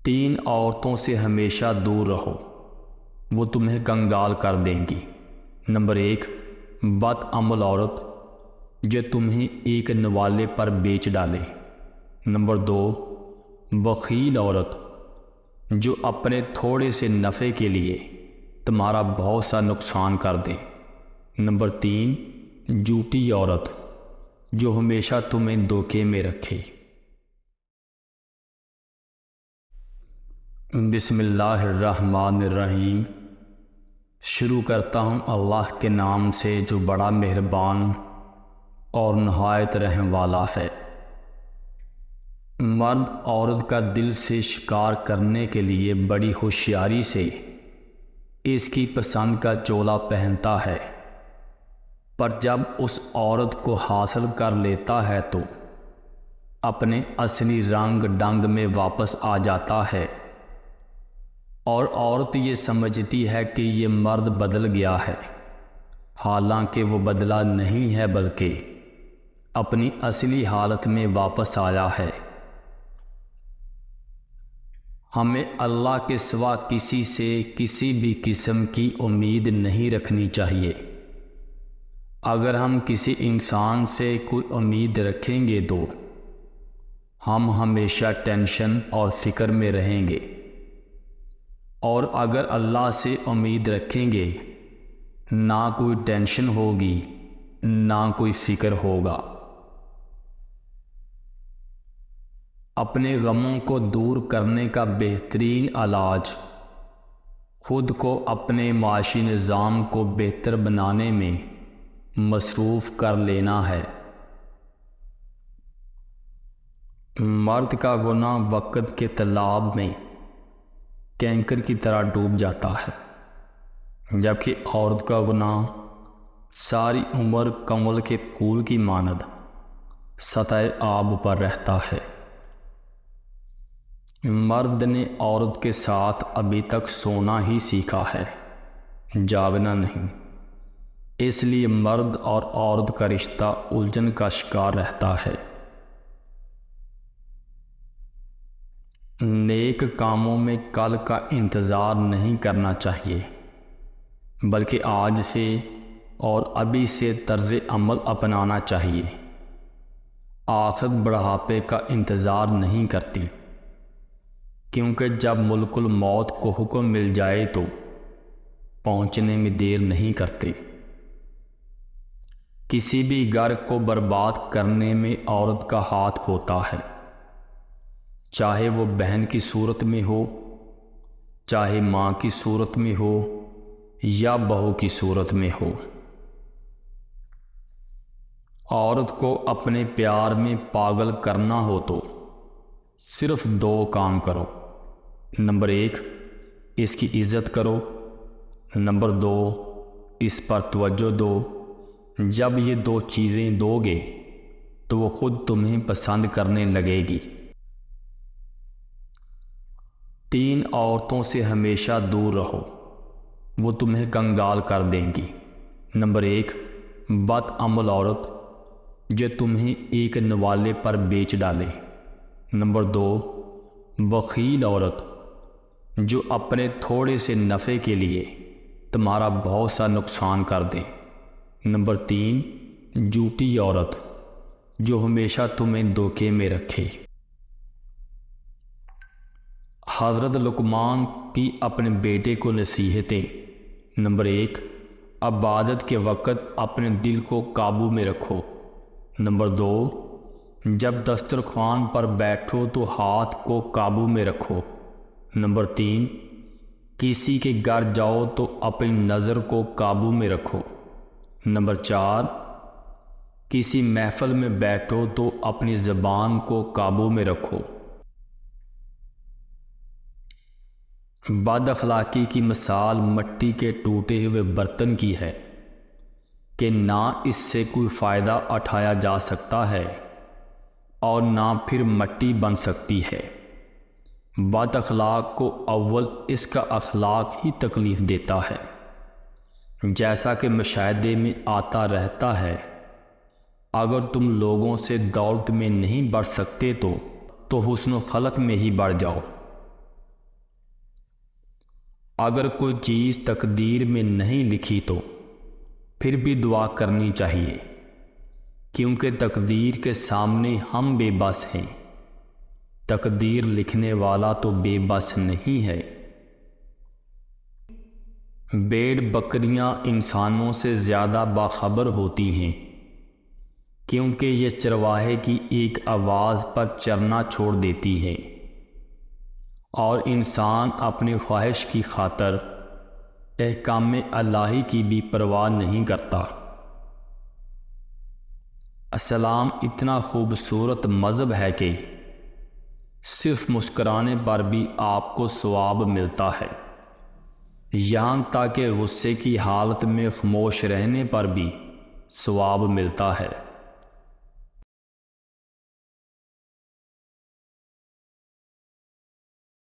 تین عورتوں سے ہمیشہ دور رہو، وہ تمہیں کنگال کر دیں گی۔ نمبر 1، بد عمل عورت جو تمہیں ایک نوالے پر بیچ ڈالے۔ نمبر 2، بخیل عورت جو اپنے تھوڑے سے نفع کے لیے تمہارا بہت سا نقصان کر دے۔ نمبر 3، جھوٹی عورت جو ہمیشہ تمہیں دھوکے میں رکھے۔ بسم اللہ الرحمن الرحیم۔ شروع کرتا ہوں اللہ کے نام سے جو بڑا مہربان اور نہایت رحم والا ہے۔ مرد عورت کا دل سے شکار کرنے کے لیے بڑی ہوشیاری سے اس کی پسند کا چولا پہنتا ہے، پر جب اس عورت کو حاصل کر لیتا ہے تو اپنے اصلی رنگ ڈنگ میں واپس آ جاتا ہے، اور عورت یہ سمجھتی ہے کہ یہ مرد بدل گیا ہے، حالانکہ وہ بدلا نہیں ہے بلکہ اپنی اصلی حالت میں واپس آیا ہے۔ ہمیں اللہ کے سوا کسی سے کسی بھی قسم کی امید نہیں رکھنی چاہیے۔ اگر ہم کسی انسان سے کوئی امید رکھیں گے تو ہم ہمیشہ ٹینشن اور فکر میں رہیں گے، اور اگر اللہ سے امید رکھیں گے نہ کوئی ٹینشن ہوگی نہ کوئی فکر ہوگا۔ اپنے غموں کو دور کرنے کا بہترین علاج خود کو اپنے معاشی نظام کو بہتر بنانے میں مصروف کر لینا ہے۔ مرد کا گناہ وقت کے تالاب میں کینکر کی طرح ڈوب جاتا ہے، جبکہ عورت کا گناہ ساری عمر کمل کے پھول کی مانند سطح آب پر رہتا ہے۔ مرد نے عورت کے ساتھ ابھی تک سونا ہی سیکھا ہے، جاگنا نہیں، اس لیے مرد اور عورت کا رشتہ الجھن کا شکار رہتا ہے۔ نیک کاموں میں کل کا انتظار نہیں کرنا چاہیے، بلکہ آج سے اور ابھی سے طرز عمل اپنانا چاہیے۔ آخرت بڑھاپے کا انتظار نہیں کرتی، کیونکہ جب ملک الموت کو حکم مل جائے تو پہنچنے میں دیر نہیں کرتے۔ کسی بھی گھر کو برباد کرنے میں عورت کا ہاتھ ہوتا ہے، چاہے وہ بہن کی صورت میں ہو، چاہے ماں کی صورت میں ہو یا بہو کی صورت میں ہو۔ عورت کو اپنے پیار میں پاگل کرنا ہو تو صرف 2 کام کرو۔ نمبر 1، اس کی عزت کرو۔ نمبر 2، اس پر توجہ دو۔ جب یہ 2 چیزیں دو گے تو وہ خود تمہیں پسند کرنے لگے گی۔ 3 عورتوں سے ہمیشہ دور رہو، وہ تمہیں کنگال کر دیں گی۔ نمبر 1، بد عمل عورت جو تمہیں ایک نوالے پر بیچ ڈالے۔ نمبر 2، بخیل عورت جو اپنے تھوڑے سے نفع کے لیے تمہارا بہت سا نقصان کر دے۔ نمبر 3، جھوٹی عورت جو ہمیشہ تمہیں دھوکے میں رکھے۔ حضرت لقمان کی اپنے بیٹے کو نصیحتیں۔ نمبر 1، عبادت کے وقت اپنے دل کو قابو میں رکھو۔ نمبر 2، جب دسترخوان پر بیٹھو تو ہاتھ کو قابو میں رکھو۔ نمبر 3، کسی کے گھر جاؤ تو اپنی نظر کو قابو میں رکھو۔ نمبر 4، کسی محفل میں بیٹھو تو اپنی زبان کو قابو میں رکھو۔ بد اخلاقی کی مثال مٹی کے ٹوٹے ہوئے برتن کی ہے کہ نہ اس سے کوئی فائدہ اٹھایا جا سکتا ہے اور نہ پھر مٹی بن سکتی ہے۔ بد اخلاق کو اول اس کا اخلاق ہی تکلیف دیتا ہے، جیسا کہ مشاہدے میں آتا رہتا ہے۔ اگر تم لوگوں سے دولت میں نہیں بڑھ سکتے تو حسن و خلق میں ہی بڑھ جاؤ۔ اگر کوئی چیز تقدیر میں نہیں لکھی تو پھر بھی دعا کرنی چاہیے، کیونکہ تقدیر کے سامنے ہم بے بس ہیں، تقدیر لکھنے والا تو بے بس نہیں ہے۔ بھیڑ بکریاں انسانوں سے زیادہ باخبر ہوتی ہیں، کیونکہ یہ چرواہے کی ایک آواز پر چرنا چھوڑ دیتی ہیں، اور انسان اپنی خواہش کی خاطر احکام الہی کی بھی پرواہ نہیں کرتا۔ اسلام اتنا خوبصورت مذہب ہے کہ صرف مسکرانے پر بھی آپ کو ثواب ملتا ہے، یہاں تک کہ غصے کی حالت میں خاموش رہنے پر بھی ثواب ملتا ہے۔